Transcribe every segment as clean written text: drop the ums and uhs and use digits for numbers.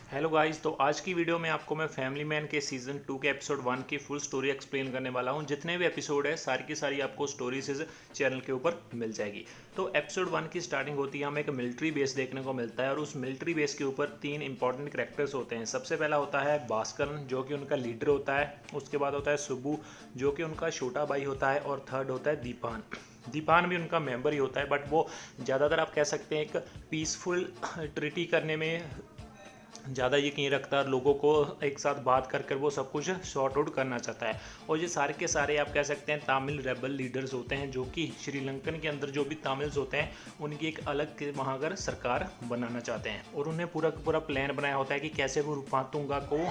Hello guys. तो आज की वीडियो में आपको मैं फैमिली मैन के सीज़न 2 के एपिसोड 1 की फुल स्टोरी एक्सप्लेन करने वाला हूं। जितने भी एपिसोड है सारी की सारी आपको स्टोरीज इस चैनल के ऊपर मिल जाएगी। तो एपिसोड 1 की स्टार्टिंग होती है, हमें एक मिलिट्री बेस देखने को मिलता है और उस मिलिट्री बेस के ऊपर 3 इंपॉर्टेंट कैरेक्टर्स होते हैं। सबसे पहला होता है भास्कर, जो कि उनका लीडर होता है। उसके बाद होता है सुब्बू, जो कि उनका छोटा भाई होता है। और थर्ड होता है दीपान। दीपान भी उनका मेंबर ही होता है, बट वो ज़्यादातर आप कह सकते हैं एक पीसफुल ट्रीटी करने में ज़्यादा यकीन रखता है, लोगों को एक साथ बात कर कर वो सब कुछ सॉर्ट आउट करना चाहता है। और ये सारे के सारे आप कह सकते हैं तमिल रेबल लीडर्स होते हैं, जो कि श्रीलंकन के अंदर जो भी तमिल्स होते हैं उनकी एक अलग वहाँ कर सरकार बनाना चाहते हैं। और उन्हें पूरा पूरा प्लान बनाया होता है कि कैसे वो रूपांतुंगा को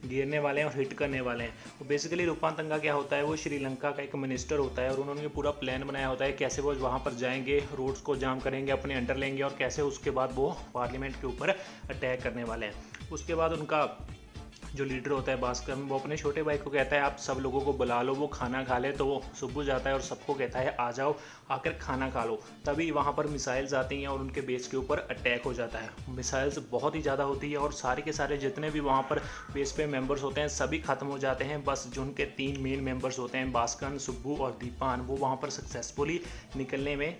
गिरने वाले हैं और हिट करने वाले हैं। तो बेसिकली रूपांतंगा क्या होता है, वो श्रीलंका का एक मिनिस्टर होता है और उन्होंने पूरा प्लान बनाया होता है कैसे वो वहाँ पर जाएंगे, रोड्स को जाम करेंगे, अपने अंडर लेंगे और कैसे उसके बाद वो पार्लियामेंट के ऊपर अटैक करने वाले हैं। उसके बाद उनका जो लीडर होता है भास्कर, वो अपने छोटे भाई को कहता है आप सब लोगों को बुला लो, वो खाना खा ले। तो वो सुब्बू जाता है और सबको कहता है आ जाओ, आकर खाना खा लो। तभी वहाँ पर मिसाइल्स आती हैं और उनके बेस के ऊपर अटैक हो जाता है। मिसाइल्स बहुत ही ज़्यादा होती है और सारे के सारे जितने भी वहाँ पर बेस पे मेंबर्स होते हैं सभी खत्म हो जाते हैं। बस जो उनके 3 मेन मेंबर्स होते हैं, भास्कर, सुब्बू और दीपान, वो वहाँ पर सक्सेसफुली निकलने में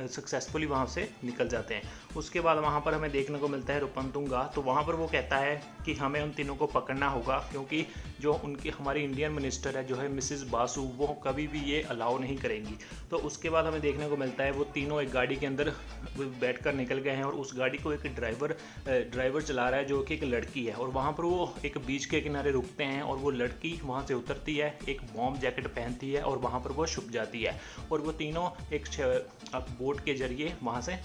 सक्सेसफुली वहाँ से निकल जाते हैं। उसके बाद वहाँ पर हमें देखने को मिलता है रूपंतुंगा। तो वहाँ पर वो कहता है कि हमें उन तीनों को पकड़ना होगा, क्योंकि जो उनकी हमारी इंडियन मिनिस्टर है जो है मिसिस बासु, वो कभी भी ये अलाउ नहीं करेंगी। तो उसके बाद हमें देखने को मिलता है वो तीनों एक गाड़ी के अंदर बैठकर निकल गए हैं और उस गाड़ी को एक ड्राइवर चला रहा है, जो कि एक लड़की है। और वहाँ पर वो एक बीच के किनारे रुकते हैं और वो लड़की वहाँ से उतरती है, एक बॉम्ब जैकेट पहनती है और वहाँ पर वो छुप जाती है। और वो तीनों एक बोट के जरिए वहाँ से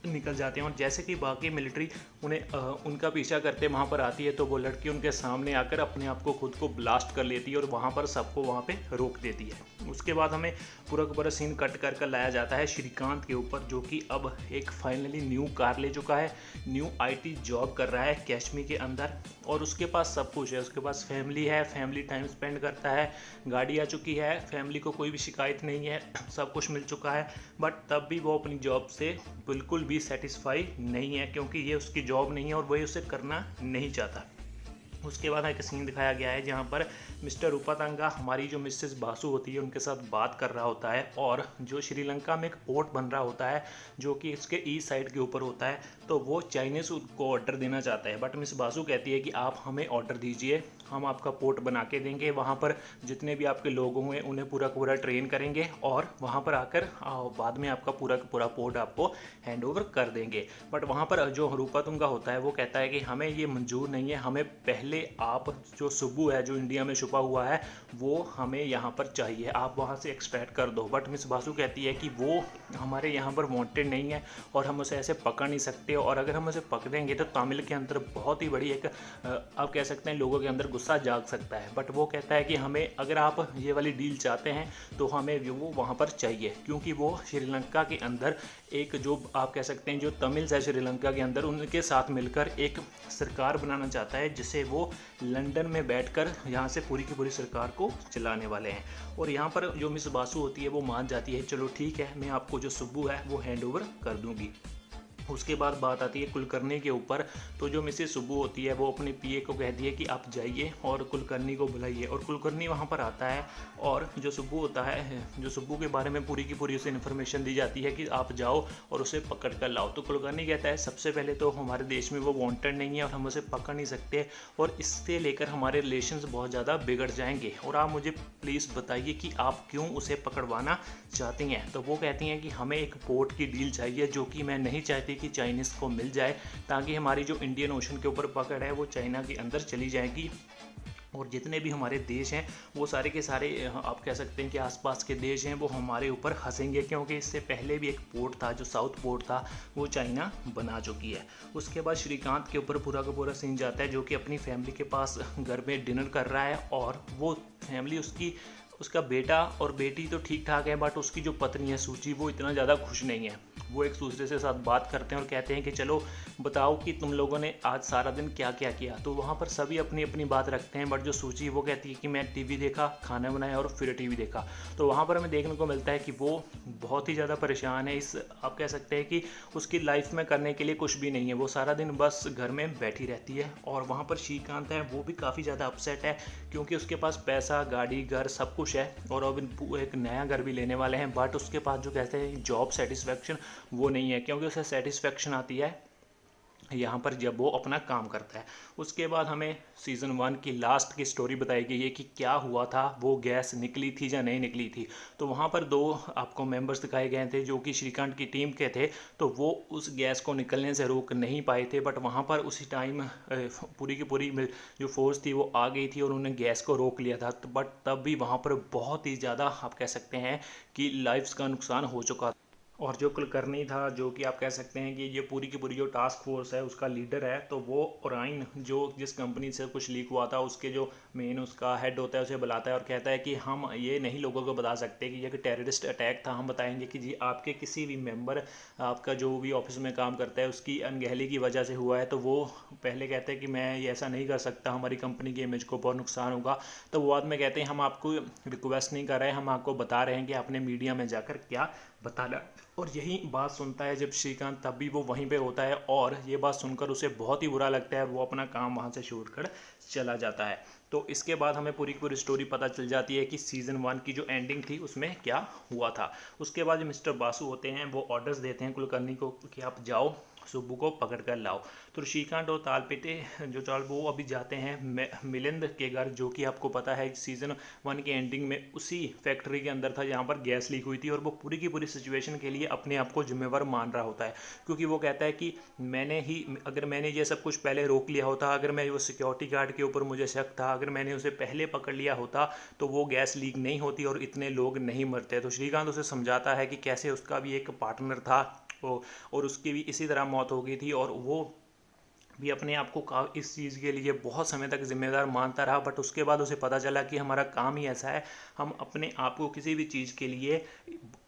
निकल जाते हैं। और जैसे कि बाकी मिलिट्री उन्हें उनका पीछा करते वहाँ पर आती है, तो वो लड़की उनके सामने आकर अपने आप को खुद को ब्लास्ट कर लेती है और वहाँ पर सबको वहाँ पे रोक देती है। उसके बाद हमें पूरा का पूरा सीन कट कर लाया जाता है श्रीकांत के ऊपर, जो कि अब एक फाइनली न्यू कार ले चुका है, न्यू IT जॉब कर रहा है कश्मीर के अंदर। और उसके पास सब कुछ है, उसके पास फैमिली है, फैमिली टाइम स्पेंड करता है, गाड़ी आ चुकी है, फैमिली को कोई भी शिकायत नहीं है, सब कुछ मिल चुका है। बट तब भी वो अपनी जॉब से बिल्कुल भी सेटिस्फाई नहीं है, क्योंकि ये उसकी जॉब नहीं है और वही उसे करना नहीं चाहता। उसके बाद एक सीन दिखाया गया है जहाँ पर मिस्टर रूपातंगा हमारी जो मिसेस बासु होती है उनके साथ बात कर रहा होता है। और जो श्रीलंका में एक पोर्ट बन रहा होता है जो कि इसके ईस्ट साइड के ऊपर होता है, तो वो चाइनीज़ को ऑर्डर देना चाहता है। बट मिस बासु कहती है कि आप हमें ऑर्डर दीजिए, हम आपका पोर्ट बना के देंगे, वहाँ पर जितने भी आपके लोग होंगे उन्हें पूरा पूरा ट्रेन करेंगे और वहाँ पर आकर बाद में आपका पूरा पूरा पोर्ट आपको हैंड ओवर कर देंगे। बट वहाँ पर जो रूपातुंगा होता है वो कहता है कि हमें ये मंजूर नहीं है, हमें पहले आप जो सुब्बू है जो इंडिया में छुपा हुआ है वो हमें यहाँ पर चाहिए, आप वहाँ से एक्सट्रैक्ट कर दो। बट मिस बासु कहती है कि वो हमारे यहाँ पर वांटेड नहीं है और हम उसे ऐसे पकड़ नहीं सकते, और अगर हम उसे पकड़ेंगे तो तमिल के अंदर बहुत ही बड़ी एक आप कह सकते हैं लोगों के अंदर गुस्सा जाग सकता है। बट वो कहता है कि हमें अगर आप ये वाली डील चाहते हैं तो हमें वो वहाँ पर चाहिए, क्योंकि वो श्रीलंका के अंदर एक जो आप कह सकते हैं जो तमिल्स है श्रीलंका के अंदर उनके साथ मिलकर एक सरकार बनाना चाहता है, जिसे वो लंदन में बैठकर यहाँ से पूरी की पूरी सरकार को चलाने वाले हैं। और यहाँ पर जो मिस बासु होती है वो मान जाती है, चलो ठीक है मैं आपको जो सुब्बू है वो हैंड ओवर कर दूँगी। उसके बाद बात आती है कुलकर्णी के ऊपर। तो जो मिसेस सुब्बू होती है वो अपने PA को कहती है कि आप जाइए और कुलकर्णी को बुलाइए। और कुलकर्णी वहाँ पर आता है और जो सुब्बू होता है, जो सुब्बू के बारे में पूरी की पूरी उसे इन्फॉर्मेशन दी जाती है कि आप जाओ और उसे पकड़ कर लाओ। तो कुलकर्णी कहता है सबसे पहले तो हमारे देश में वो वांटेड नहीं है और हम उसे पकड़ नहीं सकते, और इससे लेकर हमारे रिलेशंस बहुत ज़्यादा बिगड़ जाएंगे, और आप मुझे प्लीज़ बताइए कि आप क्यों उसे पकड़वाना चाहती हैं। तो वो कहती हैं कि हमें एक पोर्ट की डील चाहिए, जो कि मैं नहीं चाहती कि चाइनीज़ को मिल जाए, ताकि हमारी जो इंडियन ओशन के ऊपर पकड़ है वो चाइना के अंदर चली जाएगी और जितने भी हमारे देश हैं वो सारे के सारे आप कह सकते हैं कि आसपास के देश हैं वो हमारे ऊपर हंसेंगे, क्योंकि इससे पहले भी एक पोर्ट था जो साउथ पोर्ट था वो चाइना बना चुकी है। उसके बाद श्रीकांत के ऊपर पूरा का पूरा सीन जाता है, जो कि अपनी फैमिली के पास घर में डिनर कर रहा है और वो फैमिली उसकी उसका बेटा और बेटी तो ठीक ठाक है, बट उसकी जो पत्नी है सूची, वो इतना ज़्यादा खुश नहीं है। वो एक दूसरे से साथ बात करते हैं और कहते हैं कि चलो बताओ कि तुम लोगों ने आज सारा दिन क्या क्या किया। तो वहाँ पर सभी अपनी अपनी बात रखते हैं, बट जो सूची वो कहती है कि मैं टीवी देखा, खाना बनाया और फिर टीवी देखा। तो वहाँ पर हमें देखने को मिलता है कि वो बहुत ही ज़्यादा परेशान है। इस आप कह सकते हैं कि उसकी लाइफ में करने के लिए कुछ भी नहीं है, वो सारा दिन बस घर में बैठी रहती है। और वहाँ पर श्रीकांत है, वो भी काफ़ी ज़्यादा अपसेट है, क्योंकि उसके पास पैसा, गाड़ी, घर सब कुछ है और अब एक नया घर भी लेने वाले हैं, बट उसके पास जो कहते हैं जॉब सेटिस्फेक्शन वो नहीं है, क्योंकि उसे सेटिस्फेक्शन आती है यहाँ पर जब वो अपना काम करता है। उसके बाद हमें सीज़न 1 की लास्ट की स्टोरी बताई गई है कि क्या हुआ था, वो गैस निकली थी या नहीं निकली थी। तो वहाँ पर 2 आपको मेंबर्स दिखाए गए थे जो कि श्रीकांत की टीम के थे। तो वो उस गैस को निकलने से रोक नहीं पाए थे, बट वहाँ पर उसी टाइम पूरी की पूरी जो फोर्स थी वो आ गई थी और उन्होंने गैस को रोक लिया था। बट तब भी वहाँ पर बहुत ही ज़्यादा आप कह सकते हैं कि लाइफ्स का नुकसान हो चुका था। और जो कुलकर्णी था, जो कि आप कह सकते हैं कि ये पूरी की पूरी जो टास्क फोर्स है उसका लीडर है, तो वो ओराइन जो जिस कंपनी से कुछ लीक हुआ था उसके जो मेन उसका हेड होता है उसे बुलाता है और कहता है कि हम ये नहीं लोगों को बता सकते कि ये कि टेररिस्ट अटैक था। हम बताएंगे कि जी आपके किसी भी मेंबर, आपका जो भी ऑफिस में काम करता है उसकी अनगहली की वजह से हुआ है। तो वो पहले कहते हैं कि मैं ये ऐसा नहीं कर सकता, हमारी कंपनी की इमेज को बहुत नुकसान होगा। तो वो बाद में कहते हैं हम आपको रिक्वेस्ट नहीं कर रहे हैं, हम आपको बता रहे हैं कि आपने मीडिया में जाकर क्या बताना। और यही बात सुनता है जब श्रीकांत, तब भी वो वहीं पे होता है और ये बात सुनकर उसे बहुत ही बुरा लगता है। वो अपना काम वहाँ से छोड़ कर चला जाता है। तो इसके बाद हमें पूरी की पूरी स्टोरी पता चल जाती है कि सीज़न 1 की जो एंडिंग थी उसमें क्या हुआ था। उसके बाद जो मिस्टर बासु होते हैं वो ऑर्डर्स देते हैं कुलकर्णी को कि आप जाओ सुब्बू को पकड़ कर लाओ। तो श्रीकांत और तालपेटे जो चाल वो अभी जाते हैं मिलिंद के घर, जो कि आपको पता है सीज़न 1 की एंडिंग में उसी फैक्ट्री के अंदर था जहाँ पर गैस लीक हुई थी। और वो पूरी की पूरी सिचुएशन के लिए अपने आप को जिम्मेवार मान रहा होता है, क्योंकि वो कहता है कि अगर मैंने ये सब कुछ पहले रोक लिया होता, अगर मैं वो सिक्योरिटी गार्ड के ऊपर मुझे शक था, अगर मैंने उसे पहले पकड़ लिया होता तो वो गैस लीक नहीं होती और इतने लोग नहीं मरते। तो श्रीकांत उसे समझाता है कि कैसे उसका भी एक पार्टनर था और उसकी भी इसी तरह मौत हो गई थी और वो भी अपने आप को इस चीज़ के लिए बहुत समय तक जिम्मेदार मानता रहा। बट उसके बाद उसे पता चला कि हमारा काम ही ऐसा है, हम अपने आप को किसी भी चीज़ के लिए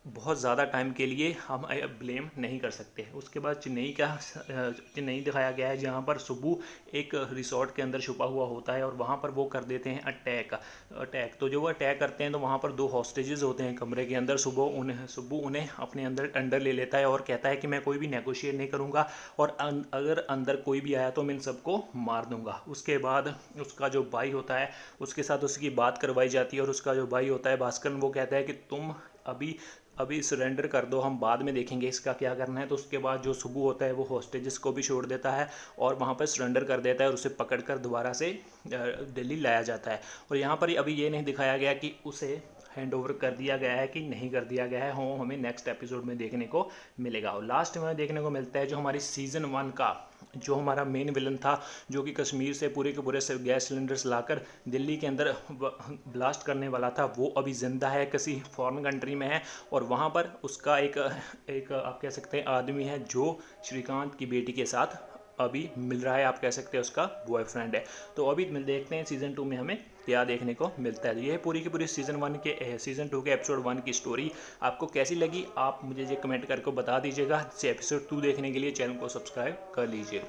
बहुत ज़्यादा टाइम के लिए हम ब्लेम नहीं कर सकते। उसके बाद चेन्नई दिखाया गया है, जहाँ पर सुब्बू एक रिसोर्ट के अंदर छुपा हुआ होता है और वहाँ पर वो कर देते हैं अटैक। तो जो वो अटैक करते हैं तो वहाँ पर 2 हॉस्टेजेस होते हैं कमरे के अंदर। सुब्बू उन्हें अपने अंडर ले लेता है और कहता है कि मैं कोई भी नेगोशिएट नहीं करूँगा और अगर अंदर कोई भी आया तो मैं इन सबको मार दूंगा। उसके बाद उसका जो भाई होता है उसके साथ उसकी बात करवाई जाती है और उसका जो भाई होता है भास्कर, वो कहता है कि तुम अभी सरेंडर कर दो, हम बाद में देखेंगे इसका क्या करना है। तो उसके बाद जो सुब्बू होता है वो हॉस्टेजेस को भी छोड़ देता है और वहाँ पर सरेंडर कर देता है और उसे पकड़कर दोबारा से दिल्ली लाया जाता है। और यहाँ पर अभी ये नहीं दिखाया गया कि उसे हैंड ओवर कर दिया गया है कि नहीं कर दिया गया है, वो हमें नेक्स्ट एपिसोड में देखने को मिलेगा। और लास्ट में देखने को मिलता है जो हमारी सीज़न 1 का जो हमारा मेन विलन था, जो कि कश्मीर से पूरे के पूरे से गैस सिलेंडर्स लाकर दिल्ली के अंदर ब्लास्ट करने वाला था, वो अभी ज़िंदा है, किसी फॉरेन कंट्री में है। और वहाँ पर उसका एक आप कह सकते हैं आदमी है जो श्रीकांत की बेटी के साथ अभी मिल रहा है, आप कह सकते हैं उसका बॉयफ्रेंड है। तो अभी देखते हैं सीज़न 2 में हमें क्या देखने को मिलता है। ये पूरी की पूरी सीज़न 2 के एपिसोड 1 की स्टोरी आपको कैसी लगी, आप मुझे ये कमेंट करके बता दीजिएगा। एपिसोड 2 देखने के लिए चैनल को सब्सक्राइब कर लीजिए।